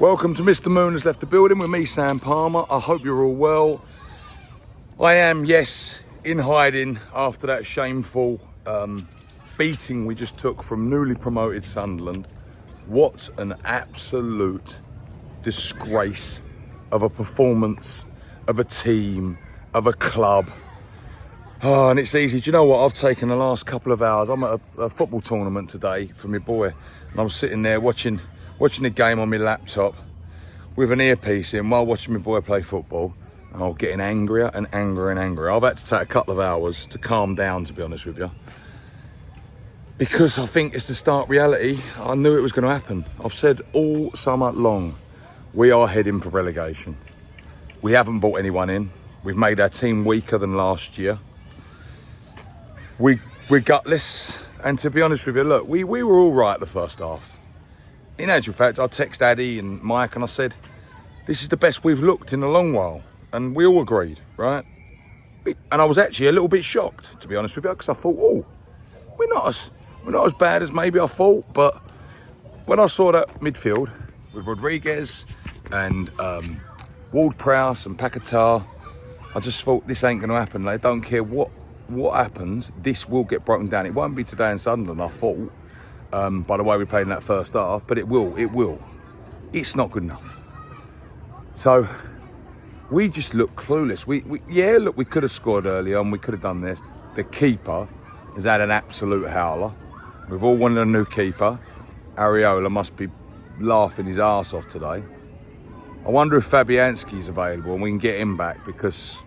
Welcome to Mr. Moon has left the building with me, Sam Palmer. I hope you're all well. I am, yes, in hiding after that shameful beating we just took from newly promoted Sunderland. What an absolute disgrace of a performance, of a team, of a club. Oh, and it's easy. Do you know what? I've taken the last couple of hours. I'm at a football tournament today for my boy, and I'm sitting there watching the game on my laptop with an earpiece in while watching my boy play football. And I'm getting angrier and angrier and angrier. I've had to take a couple of hours to calm down, to be honest with you, because I think it's the stark reality. I knew it was going to happen. I've said all summer long, we are heading for relegation. We haven't brought anyone in. We've made our team weaker than last year. We're gutless. And to be honest with you, look, we were all right the first half. In actual fact, I texted Addy and Mike and I said, this is the best we've looked in a long while. And we all agreed, right? And I was actually a little bit shocked, to be honest with you, because I thought, oh, we're not as bad as maybe I thought. But when I saw that midfield with Rodriguez and Ward-Prowse and Paquetá, I just thought, this ain't going to happen. They don't care what happens, this will get broken down. It won't be today in Sunderland, I thought, by the way we played in that first half, but it will. It's not good enough. So we just look clueless. We could have scored earlier and we could have done this. The keeper has had an absolute howler. We've all wanted a new keeper. Ariola must be laughing his arse off today. I wonder if Fabianski's available and we can get him back, because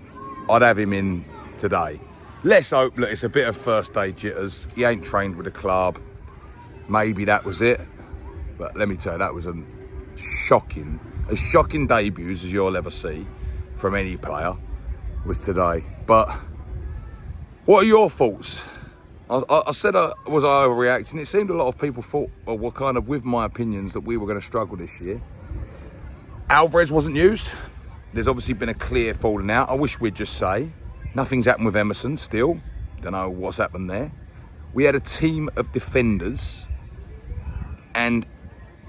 I'd have him in today. Let's hope that it's a bit of first day jitters. He ain't trained with the club. Maybe that was it. But let me tell you, that was as shocking debuts as you'll ever see from any player was today. But what are your thoughts? I said, was I overreacting? It seemed a lot of people thought, or were kind of with my opinions, that we were going to struggle this year. Alvarez wasn't used. There's obviously been a clear falling out. I wish we'd just say, nothing's happened with Emerson still. Don't know what's happened there. We had a team of defenders. And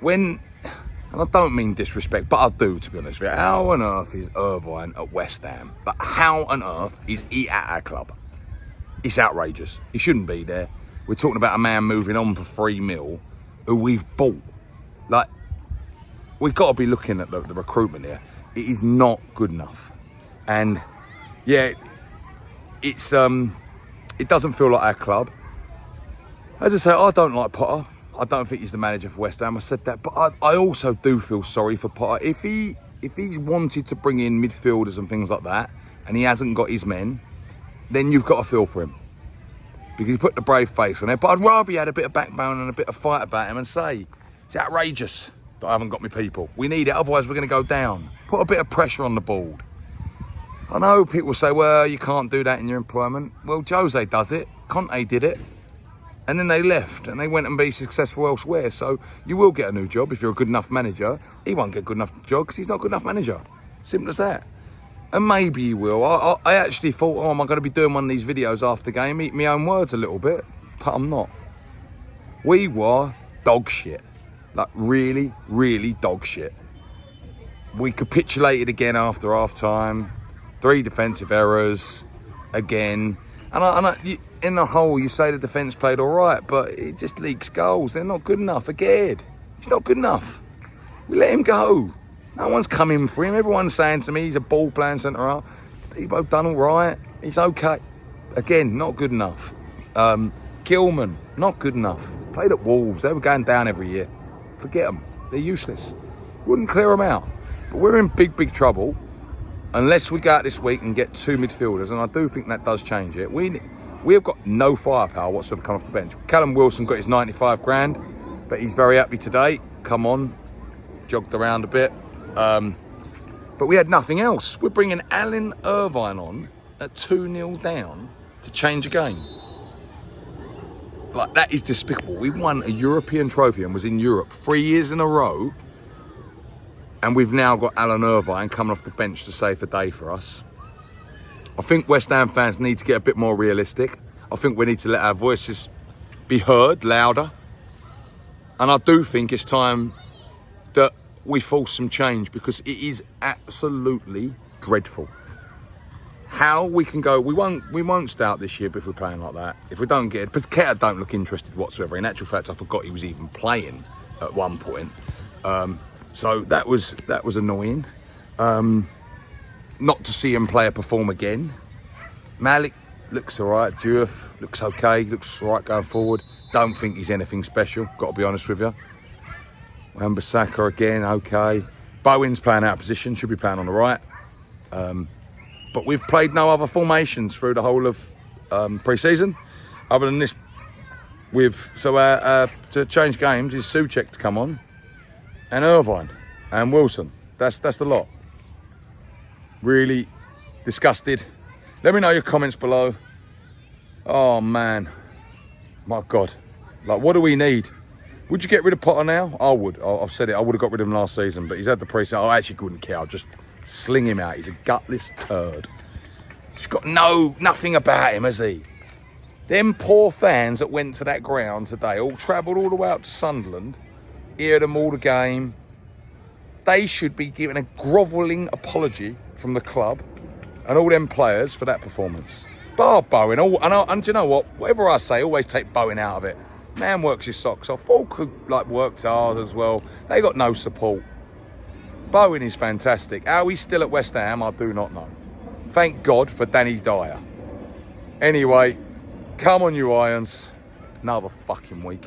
I don't mean disrespect, but I do, to be honest with you. How on earth is Irvine at West Ham? But how on earth is he at our club? It's outrageous. He shouldn't be there. We're talking about a man moving on for 3 mil who we've bought. Like, we've got to be looking at the recruitment here. It is not good enough. And yeah, it doesn't feel like our club. As I say, I don't like Potter. I don't think he's the manager for West Ham. I said that, but I also do feel sorry for Potter. If he's wanted to bring in midfielders and things like that, and he hasn't got his men, then you've got to feel for him, because he put the brave face on it. But I'd rather he had a bit of backbone and a bit of fight about him and say, it's outrageous that I haven't got my people. We need it, otherwise we're going to go down. Put a bit of pressure on the board. I know people say, well, you can't do that in your employment. Well, Jose does it. Conte did it. And then they left and they went and be successful elsewhere. So you will get a new job if you're a good enough manager. He won't get a good enough job because he's not a good enough manager. Simple as that. And maybe he will. I actually thought, oh, am I going to be doing one of these videos after the game? Eat my own words a little bit. But I'm not. We were dog shit. Like really, really dog shit. We capitulated again after half time. 3 defensive errors again. And in the whole, you say the defence played all right, but it just leaks goals. They're not good enough. Again, he's not good enough. We let him go. No one's coming for him. Everyone's saying to me he's a ball playing centre half. He's both done all right. He's okay. Again, not good enough. Gilman, not good enough. Played at Wolves. They were going down every year. Forget them. They're useless. Wouldn't clear them out. But we're in big, big trouble unless we go out this week and get 2 midfielders. And I do think that does change it. We have got no firepower whatsoever coming off the bench. Callum Wilson got his 95 grand, but he's very happy today. Come on, jogged around a bit. But we had nothing else. We're bringing Alan Irvine on at 2-0 down to change a game. Like, that is despicable. We won a European trophy and was in Europe 3 years in a row. And we've now got Alan Irvine coming off the bench to save the day for us. I think West Ham fans need to get a bit more realistic. I think we need to let our voices be heard louder. And I do think it's time that we force some change, because it is absolutely dreadful. How we can go, we won't start this year if we're playing like that. If we don't get it, Paqueta don't look interested whatsoever. In actual fact, I forgot he was even playing at one point. So that was annoying. Not to see him perform again. Malik looks all right. Diouf looks okay. Looks all right going forward. Don't think he's anything special, got to be honest with you. Wan-Bissaka again, okay. Bowen's playing out of position, should be playing on the right. But we've played no other formations through the whole of pre-season, other than this. To change games is Souček to come on, and Irvine, and Wilson. That's the lot. Really disgusted. Let me know your comments below. Oh man, my God, like what do we need? Would you get rid of Potter now? I would. I've said it. I would have got rid of him last season, but he's had the pre-season. I actually couldn't care. I'll just sling him out. He's a gutless turd. He's got nothing about him, has he? Them poor fans that went to that ground today, all travelled all the way up to Sunderland, hear them all the game. They should be given a grovelling apology from the club and all them players for that performance. Bar Bowen, and do you know what? Whatever I say, always take Bowen out of it. Man works his socks off. Falk worked hard as well. They got no support. Bowen is fantastic. How he's still at West Ham, I do not know. Thank God for Danny Dyer. Anyway, come on you Irons. Another fucking week.